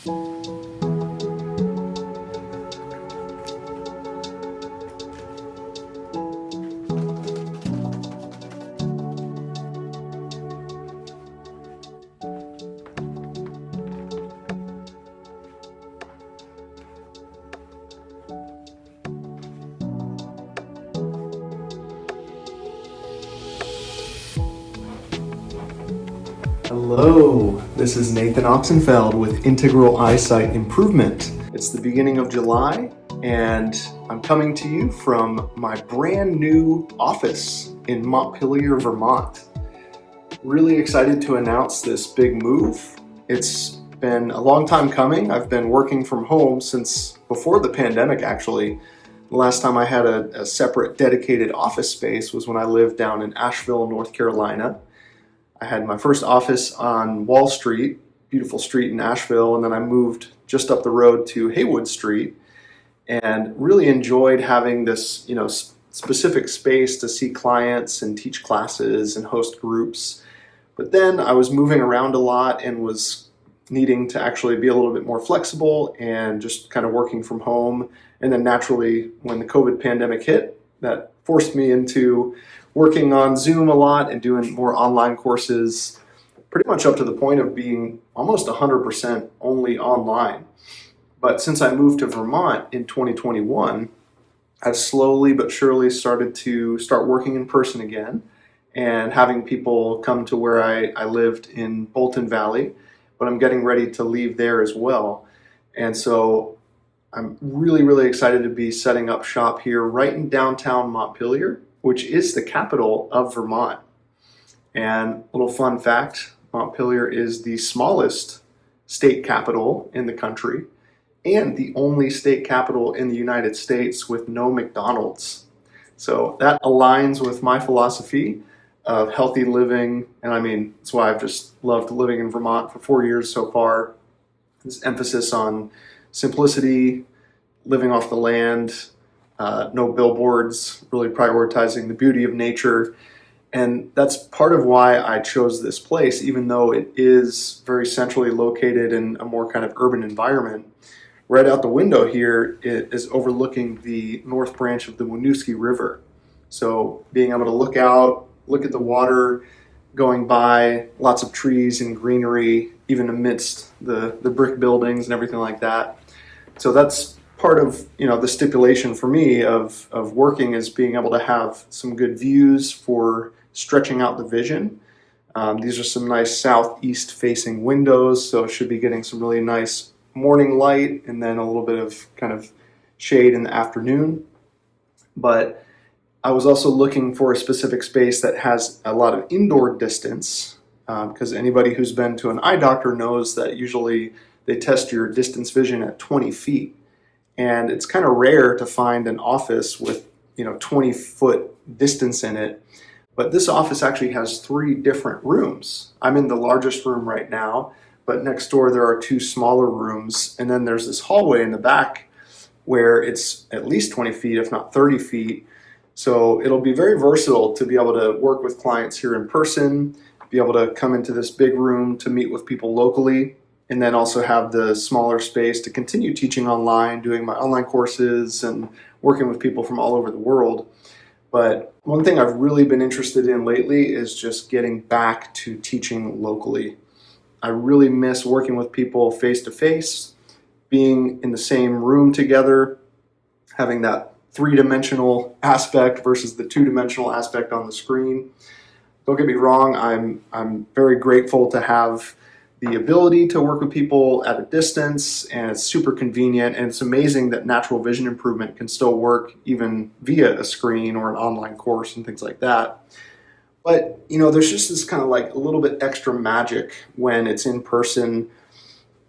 Hello, this is Nathan Oxenfeld with Integral Eyesight Improvement. It's the beginning of July, and I'm coming to you from my brand new office in Montpelier, Vermont. Really excited to announce this big move. It's been a long time coming. I've been working from home since before the pandemic, actually. The last time I had a separate dedicated office space was when I lived down in Asheville, North Carolina. I had my first office on Wall Street, beautiful street in Asheville, and then I moved just up the road to Haywood Street and really enjoyed having this, specific space to see clients and teach classes and host groups. But then I was moving around a lot and was needing to actually be a little bit more flexible and just kind of working from home. And then naturally, when the COVID pandemic hit, that forced me into working on Zoom a lot and doing more online courses, pretty much up to the point of being almost 100% only online. But since I moved to Vermont in 2021, I've slowly but surely started working in person again and having people come to where I lived in Bolton Valley, but I'm getting ready to leave there as well. And so I'm really, really excited to be setting up shop here right in downtown Montpelier, which is the capital of Vermont. And a little fun fact, Montpelier is the smallest state capital in the country and the only state capital in the United States with no McDonald's. So that aligns with my philosophy of healthy living. And that's why I've just loved living in Vermont for 4 years so far. This emphasis on simplicity, living off the land, no billboards, really prioritizing the beauty of nature. And that's part of why I chose this place, even though it is very centrally located in a more kind of urban environment. Right out the window here, it is overlooking the north branch of the Winooski River. So being able to look out, look at the water going by, lots of trees and greenery, even amidst the brick buildings and everything like that. So that's part of the stipulation for me of working is being able to have some good views for stretching out the vision. These are some nice southeast facing windows, so should be getting some really nice morning light and then a little bit of kind of shade in the afternoon. But I was also looking for a specific space that has a lot of indoor distance, because anybody who's been to an eye doctor knows that usually they test your distance vision at 20 feet. And it's kind of rare to find an office with 20-foot distance in it. But this office actually has 3 different rooms. I'm in the largest room right now, but next door there are 2 smaller rooms. And then there's this hallway in the back where it's at least 20 feet, if not 30 feet. So it'll be very versatile to be able to work with clients here in person, be able to come into this big room to meet with people locally, and then also have the smaller space to continue teaching online, doing my online courses and working with people from all over the world. But one thing I've really been interested in lately is just getting back to teaching locally. I really miss working with people face to face, being in the same room together, having that 3-dimensional aspect versus the 2-dimensional aspect on the screen. Don't get me wrong, I'm very grateful to have the ability to work with people at a distance, and it's super convenient, and it's amazing that natural vision improvement can still work even via a screen or an online course and things like that. But there's just this kind of like a little bit extra magic when it's in person.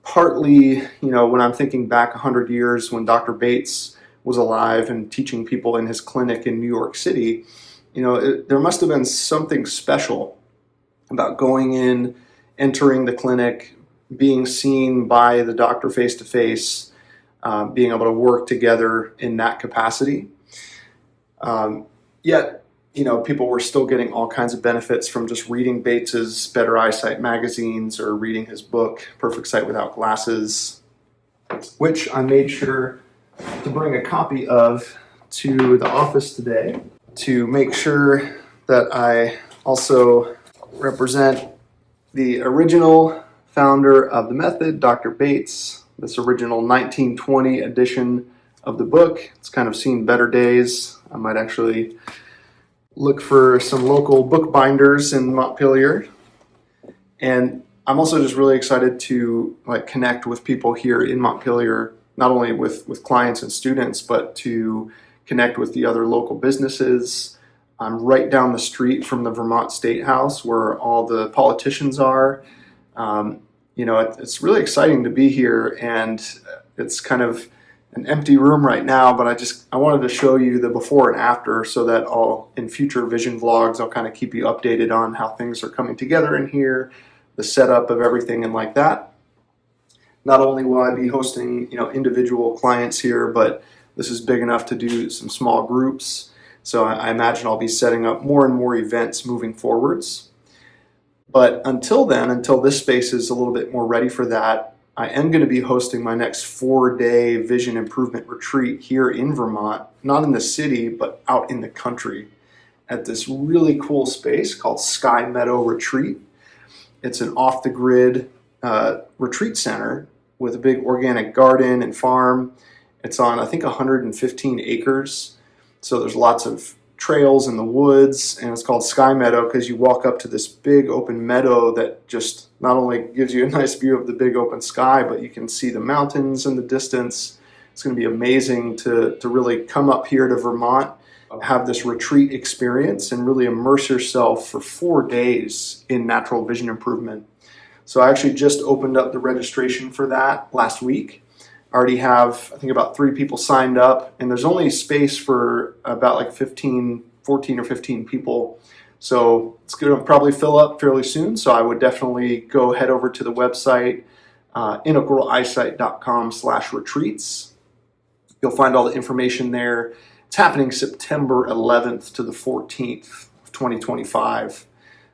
Partly, when I'm thinking back 100 years when Dr. Bates was alive and teaching people in his clinic in New York City, there must have been something special about going in, entering the clinic, being seen by the doctor face to face, being able to work together in that capacity. Yet, people were still getting all kinds of benefits from just reading Bates's Better Eyesight magazines or reading his book, Perfect Sight Without Glasses. which I made sure to bring a copy of to the office today to make sure that I also represent the original founder of the method, Dr. Bates, this original 1920 edition of the book. It's kind of seen better days. I might actually look for some local bookbinders in Montpelier. And I'm also just really excited to connect with people here in Montpelier, not only with clients and students, but to connect with the other local businesses. I'm right down the street from the Vermont State House where all the politicians are. It's really exciting to be here, and it's kind of an empty room right now, but I wanted to show you the before and after so that in future vision vlogs, I'll kind of keep you updated on how things are coming together in here, the setup of everything and like that. Not only will I be hosting, individual clients here, but this is big enough to do some small groups. So I imagine I'll be setting up more and more events moving forwards. But until then, until this space is a little bit more ready for that, I am going to be hosting my next 4-day vision improvement retreat here in Vermont, not in the city, but out in the country at this really cool space called Sky Meadow Retreat. It's an off-the-grid retreat center with a big organic garden and farm. It's on, I think, 115 acres. So there's lots of trails in the woods, and it's called Sky Meadow because you walk up to this big open meadow that just not only gives you a nice view of the big open sky, but you can see the mountains in the distance. It's going to be amazing to really come up here to Vermont, have this retreat experience, and really immerse yourself for 4 days in natural vision improvement. So I actually just opened up the registration for that last week. I already have, I think, about 3 people signed up, and there's only space for about 14 or 15 people. So it's going to probably fill up fairly soon. So I would definitely go head over to the website, integraleyesight.com/retreats. You'll find all the information there. It's happening September 11th to the 14th of 2025.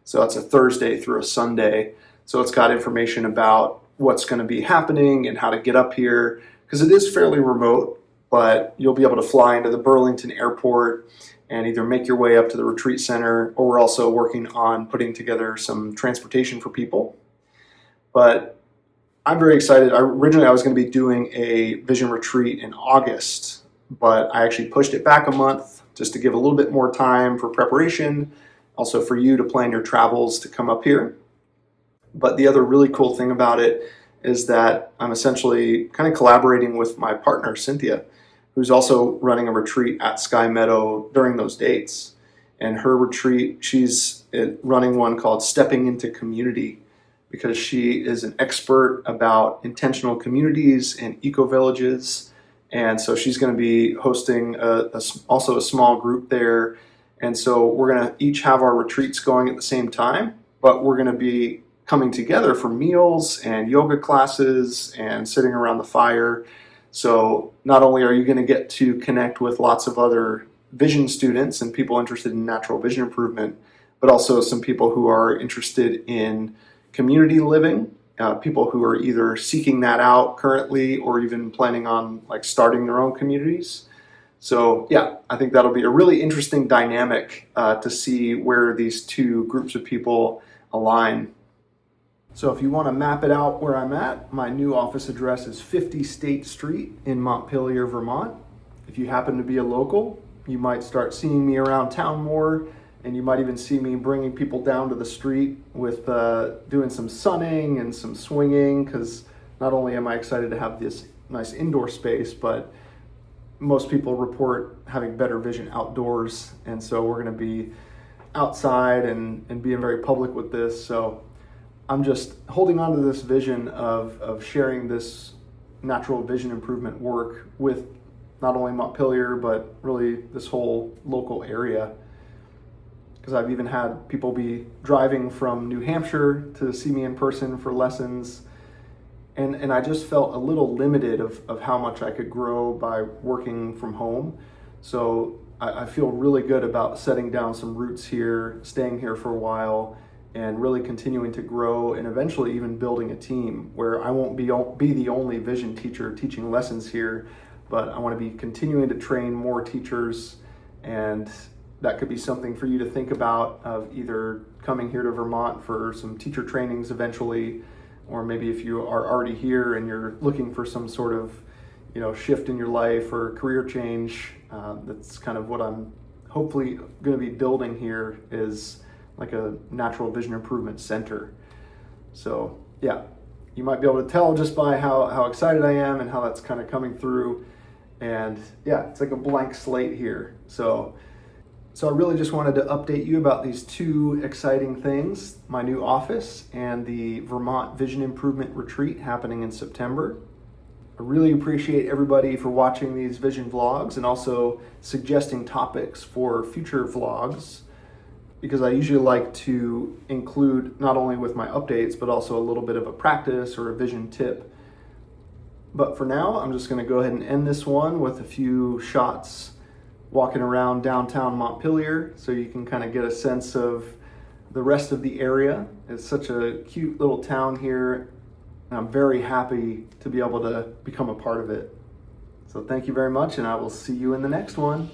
So it's a Thursday through a Sunday. So it's got information about what's going to be happening and how to get up here, because it is fairly remote, but you'll be able to fly into the Burlington airport and either make your way up to the retreat center, or we're also working on putting together some transportation for people. But I'm very excited. Originally I was going to be doing a vision retreat in August, but I actually pushed it back a month just to give a little bit more time for preparation, also for you to plan your travels to come up here. But the other really cool thing about it is that I'm essentially kind of collaborating with my partner, Cynthia, who's also running a retreat at Sky Meadow during those dates. And her retreat, she's running one called Stepping into Community, because she is an expert about intentional communities and eco-villages. And so she's going to be hosting also a small group there. And so we're going to each have our retreats going at the same time, but we're going to be coming together for meals and yoga classes and sitting around the fire. So not only are you going to get to connect with lots of other vision students and people interested in natural vision improvement, but also some people who are interested in community living, people who are either seeking that out currently or even planning on starting their own communities. So yeah, I think that'll be a really interesting dynamic to see where these two groups of people align. So if you want to map it out where I'm at, my new office address is 50 State Street in Montpelier, Vermont. If you happen to be a local, you might start seeing me around town more, and you might even see me bringing people down to the street with doing some sunning and some swinging, because not only am I excited to have this nice indoor space, but most people report having better vision outdoors, and so we're going to be outside and being very public with this. So I'm just holding on to this vision of sharing this natural vision improvement work with not only Montpelier, but really this whole local area. Because I've even had people be driving from New Hampshire to see me in person for lessons. And I just felt a little limited of how much I could grow by working from home. So I feel really good about setting down some roots here, staying here for a while, and really continuing to grow and eventually even building a team where I won't be the only vision teacher teaching lessons here, but I want to be continuing to train more teachers. And that could be something for you to think about, of either coming here to Vermont for some teacher trainings eventually, or maybe if you are already here and you're looking for some sort of shift in your life or career change. That's kind of what I'm hopefully going to be building here, is like a natural vision improvement center. So yeah, you might be able to tell just by how excited I am and how that's kind of coming through. And yeah, it's like a blank slate here. So I really just wanted to update you about these two exciting things: my new office and the Vermont Vision Improvement Retreat happening in September. I really appreciate everybody for watching these vision vlogs and also suggesting topics for future vlogs, because I usually like to include not only with my updates, but also a little bit of a practice or a vision tip. But for now, I'm just going to go ahead and end this one with a few shots walking around downtown Montpelier, so you can kind of get a sense of the rest of the area. It's such a cute little town here, and I'm very happy to be able to become a part of it. So thank you very much, and I will see you in the next one.